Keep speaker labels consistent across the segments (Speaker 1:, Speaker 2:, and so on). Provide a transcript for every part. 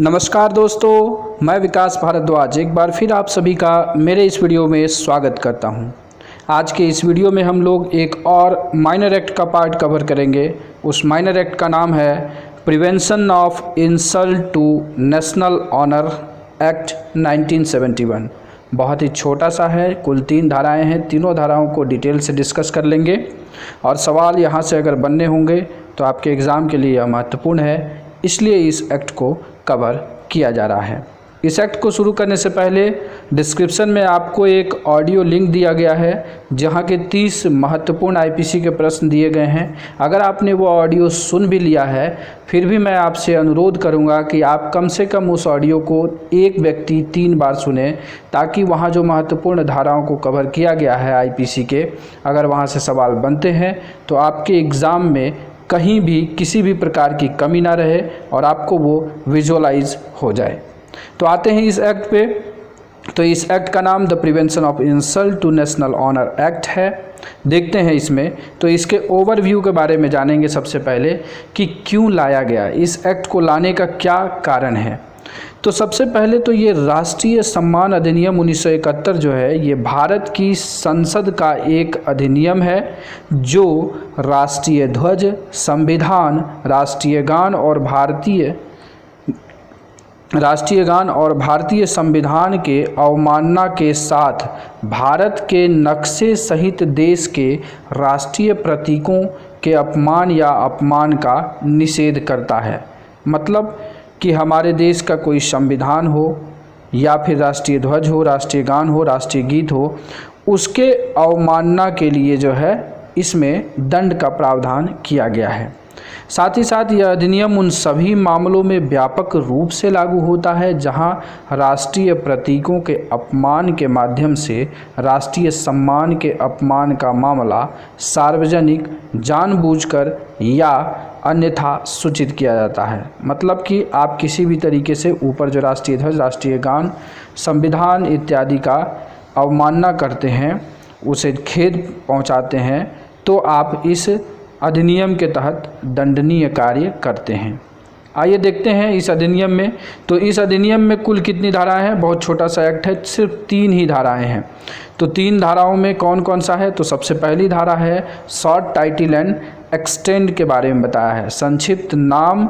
Speaker 1: नमस्कार दोस्तों, मैं विकास भारद्वाज एक बार फिर आप सभी का मेरे इस वीडियो में स्वागत करता हूं। आज के इस वीडियो में हम लोग एक और माइनर एक्ट का पार्ट कवर करेंगे। उस माइनर एक्ट का नाम है prevention of insult to national honour act 1971। बहुत ही छोटा सा है, कुल 3 धाराएं हैं। तीनों धाराओं को डिटेल से डिस्कस कर लेंगे और सवाल यहाँ से अगर बनने होंगे तो आपके एग्ज़ाम के लिए यह महत्वपूर्ण है, इसलिए इस एक्ट को कवर किया जा रहा है। इस एक्ट को शुरू करने से पहले डिस्क्रिप्शन में आपको एक ऑडियो लिंक दिया गया है जहां के 30 महत्वपूर्ण आईपीसी के प्रश्न दिए गए हैं। अगर आपने वो ऑडियो सुन भी लिया है फिर भी मैं आपसे अनुरोध करूंगा कि आप कम से कम उस ऑडियो को एक व्यक्ति 3 बार सुने, ताकि वहां जो महत्वपूर्ण धाराओं को कवर किया गया है आईपीसी के, अगर वहां से सवाल बनते हैं तो आपके एग्ज़ाम में कहीं भी किसी भी प्रकार की कमी ना रहे और आपको वो विजुअलाइज हो जाए। तो आते हैं इस एक्ट पे। तो इस एक्ट का नाम the prevention of insult to national honour act है। देखते हैं इसमें, तो इसके ओवरव्यू के बारे में जानेंगे सबसे पहले कि क्यों लाया गया, इस एक्ट को लाने का क्या कारण है। तो सबसे पहले तो ये राष्ट्रीय सम्मान अधिनियम 1971 जो है, ये भारत की संसद का एक अधिनियम है जो राष्ट्रीय ध्वज, संविधान, राष्ट्रीय गान और भारतीय संविधान के अवमानना के साथ भारत के नक्शे सहित देश के राष्ट्रीय प्रतीकों के अपमान या अपमान का निषेध करता है। मतलब कि हमारे देश का कोई संविधान हो या फिर राष्ट्रीय ध्वज हो, राष्ट्रीय गान हो, राष्ट्रीय गीत हो, उसके अवमानना के लिए जो है इसमें दंड का प्रावधान किया गया है। साथ ही साथ यह अधिनियम उन सभी मामलों में व्यापक रूप से लागू होता है जहां राष्ट्रीय प्रतीकों के अपमान के माध्यम से राष्ट्रीय सम्मान के अपमान का मामला सार्वजनिक, जानबूझकर या अन्यथा सूचित किया जाता है। मतलब कि आप किसी भी तरीके से ऊपर जो राष्ट्रीय ध्वज, राष्ट्रीय गान, संविधान इत्यादि का अवमानना करते हैं, उसे खेद पहुंचाते हैं, तो आप इस अधिनियम के तहत दंडनीय कार्य करते हैं। आइए देखते हैं इस अधिनियम में। तो इस अधिनियम में कुल कितनी धाराएं हैं? बहुत छोटा सा एक्ट है, सिर्फ 3 ही धाराएं हैं। तो 3 धाराओं में कौन कौन सा है? तो सबसे पहली धारा है शॉर्ट टाइटल एंड एक्सटेंड के बारे में बताया है, संक्षिप्त नाम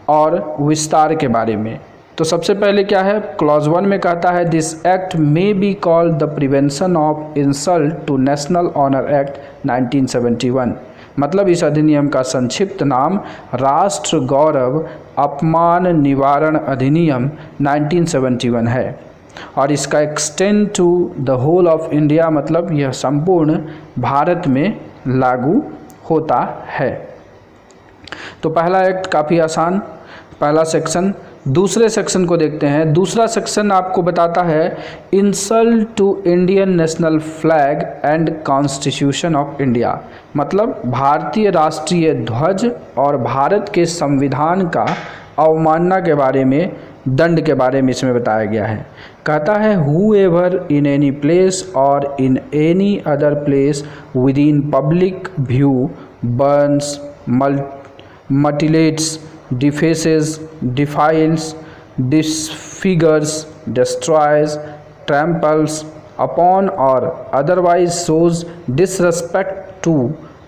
Speaker 1: और विस्तार के बारे में। तो सबसे पहले क्या है? क्लॉज 1 में कहता है this act may be called the prevention of insult to national honour act 1971। मतलब इस अधिनियम का संक्षिप्त नाम राष्ट्र गौरव अपमान निवारण अधिनियम 1971 है और इसका extend to the whole of India, मतलब यह संपूर्ण भारत में लागू होता है। तो पहला एक्ट काफ़ी आसान, पहला सेक्शन। दूसरे सेक्शन को देखते हैं। दूसरा सेक्शन आपको बताता है insult to Indian national flag and constitution of India. मतलब भारतीय राष्ट्रीय ध्वज और भारत के संविधान का अवमानना के बारे में, दंड के बारे में इसमें बताया गया है। कहता है whoever in any place or in any other place within public view burns, mutilates, defaces, defiles, disfigures, destroys, tramples upon or otherwise shows disrespect to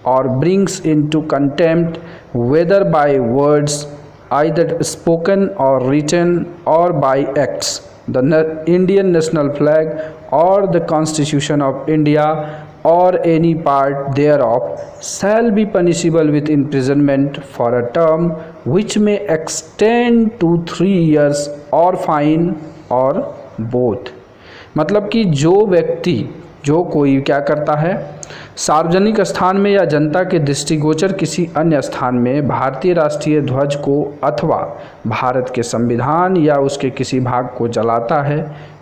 Speaker 1: or brings into contempt, whether by words either spoken or written or by acts, the Indian national flag or the Constitution of India or any part thereof shall be punishable with imprisonment for a term which may extend to 3 years or fine or both। मतलब कि जो कोई क्या करता है, सार्वजनिक स्थान में या जनता के दृष्टिगोचर किसी अन्य स्थान में भारतीय राष्ट्रीय ध्वज को अथवा भारत के संविधान या उसके किसी भाग को जलाता है,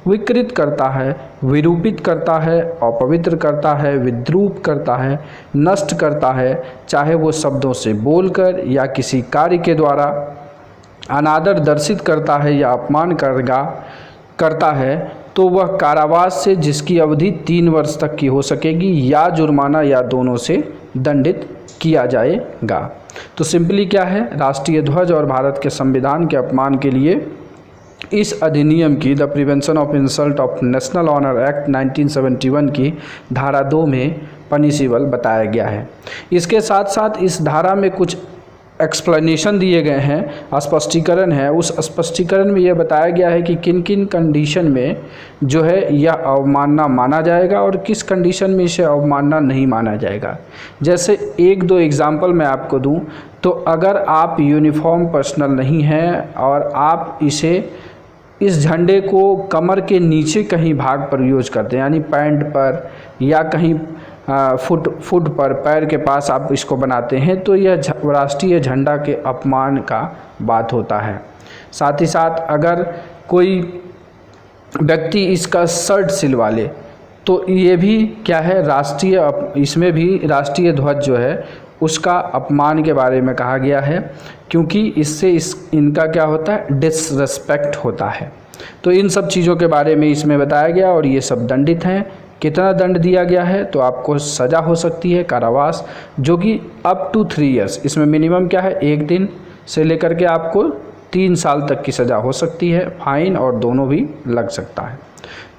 Speaker 1: विकृत करता है, विरूपित करता है, अपवित्र करता है, विद्रूप करता है, नष्ट करता है, चाहे वो शब्दों से बोलकर या किसी कार्य के द्वारा अनादर दर्शित करता है या अपमान करता है, तो वह कारावास से जिसकी अवधि 3 वर्ष तक की हो सकेगी या जुर्माना या दोनों से दंडित किया जाएगा। तो सिंपली क्या है, राष्ट्रीय ध्वज और भारत के संविधान के अपमान के लिए इस अधिनियम की the prevention of insult of national honour act 1971 की धारा 2 में पनिशेबल बताया गया है। इसके साथ साथ इस धारा में कुछ एक्सप्लेनेशन दिए गए हैं, स्पष्टीकरण है। उस स्पष्टीकरण में यह बताया गया है कि किन किन कंडीशन में जो है यह अवमानना माना जाएगा और किस कंडीशन में इसे अवमानना नहीं माना जाएगा। जैसे एक दो एग्जाम्पल मैं आपको दूं तो अगर आप यूनिफॉर्म पर्सनल नहीं हैं और आप इस झंडे को कमर के नीचे कहीं भाग पर यूज करते हैं, यानी पैंट पर या कहीं फुट पर पैर के पास आप इसको बनाते हैं, तो यह राष्ट्रीय झंडा के अपमान का बात होता है। साथ ही साथ अगर कोई व्यक्ति इसका शर्ट सिलवा ले तो ये भी क्या है, इसमें भी राष्ट्रीय ध्वज जो है उसका अपमान के बारे में कहा गया है, क्योंकि इससे इनका क्या होता है, डिसरेस्पेक्ट होता है। तो इन सब चीज़ों के बारे में इसमें बताया गया और ये सब दंडित हैं। कितना दंड दिया गया है, तो आपको सज़ा हो सकती है कारावास, जो कि अप टू 3 इयर्स, इसमें मिनिमम क्या है 1 दिन से लेकर के आपको 3 साल तक की सज़ा हो सकती है, फाइन और दोनों भी लग सकता है।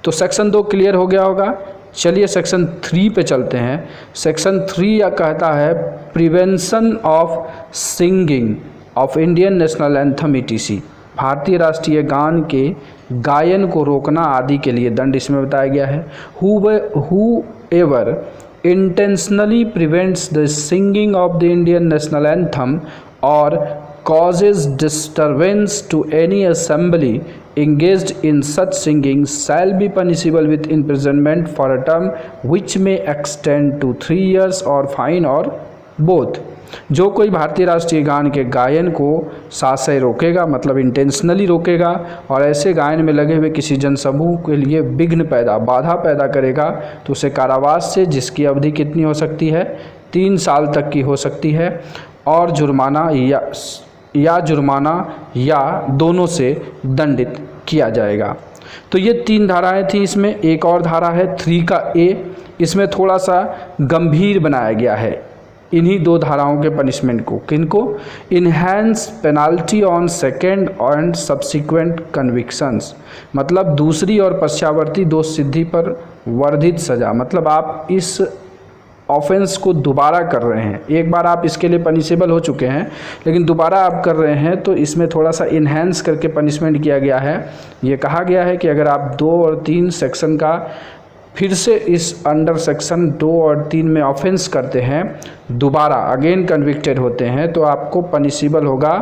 Speaker 1: तो सेक्शन 2 क्लियर हो गया होगा। चलिए सेक्शन 3 पे चलते हैं। सेक्शन 3 यह कहता है prevention of singing of Indian national anthem ETC, भारतीय राष्ट्रीय गान के गायन को रोकना आदि के लिए दंड इसमें बताया गया है। Whoever intentionally prevents the singing of the Indian national anthem or causes disturbance to any assembly engaged in such singing shall be punishable with imprisonment for a term which may extend to 3 years or fine or both। जो कोई भारतीय राष्ट्रीय गान के गायन को साशय रोकेगा, मतलब इंटेंशनली रोकेगा, और ऐसे गायन में लगे हुए किसी जनसमूह के लिए बाधा पैदा करेगा, तो उसे कारावास से, जिसकी अवधि कितनी हो सकती है, 3 साल तक की हो सकती है, और जुर्माना या दोनों से दंडित किया जाएगा। तो ये 3 धाराएं थी। इसमें एक और धारा है 3 का A, इसमें थोड़ा सा गंभीर बनाया गया है इन्हीं 2 धाराओं के पनिशमेंट को। किनको? Enhance penalty on second and subsequent convictions, मतलब दूसरी और पश्चावर्ती दोष सिद्धि पर वर्धित सज़ा। मतलब आप इस ऑफेंस को दोबारा कर रहे हैं, एक बार आप इसके लिए पनिशेबल हो चुके हैं लेकिन दोबारा आप कर रहे हैं, तो इसमें थोड़ा सा इन्हेंस करके पनिशमेंट किया गया है। ये कहा गया है कि अगर आप 2 और 3 सेक्शन का फिर से इस अंडर सेक्शन 2 और 3 में ऑफेंस करते हैं, दोबारा अगेन कन्विक्टेड होते हैं, तो आपको पनिशेबल होगा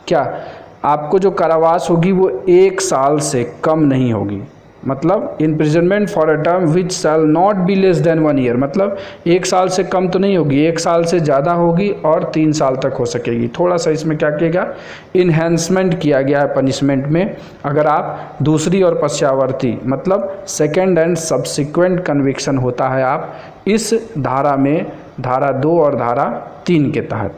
Speaker 1: क्या, आपको जो कारावास होगी वो 1 साल से कम नहीं होगी। मतलब imprisonment for a term which shall not be less than 1 year, मतलब 1 साल से कम तो नहीं होगी, 1 साल से ज़्यादा होगी और 3 साल तक हो सकेगी। थोड़ा सा इसमें क्या किया, इन्हेंसमेंट किया गया है पनिशमेंट में। अगर आप दूसरी और पश्चावर्ती, मतलब सेकेंड एंड सब्सिक्वेंट कन्विक्शन होता है आप इस धारा में, धारा 2 और धारा 3 के तहत।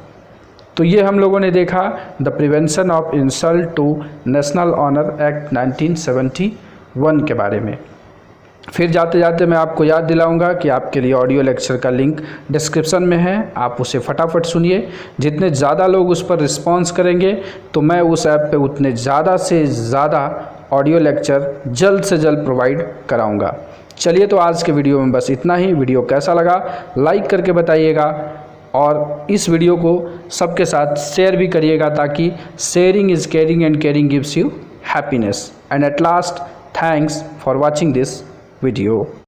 Speaker 1: तो ये हम लोगों ने देखा the prevention of insult to national honour act 1971 के बारे में। फिर जाते जाते मैं आपको याद दिलाऊंगा कि आपके लिए ऑडियो लेक्चर का लिंक डिस्क्रिप्शन में है, आप उसे फटाफट सुनिए। जितने ज़्यादा लोग उस पर रिस्पॉन्स करेंगे तो मैं उस ऐप पे उतने ज़्यादा से ज़्यादा ऑडियो लेक्चर जल्द से जल्द प्रोवाइड कराऊंगा। चलिए, तो आज के वीडियो में बस इतना ही। वीडियो कैसा लगा लाइक करके बताइएगा और इस वीडियो को सबके साथ शेयर भी करिएगा, ताकि sharing is caring and caring gives you happiness. And at last, thanks for watching this video.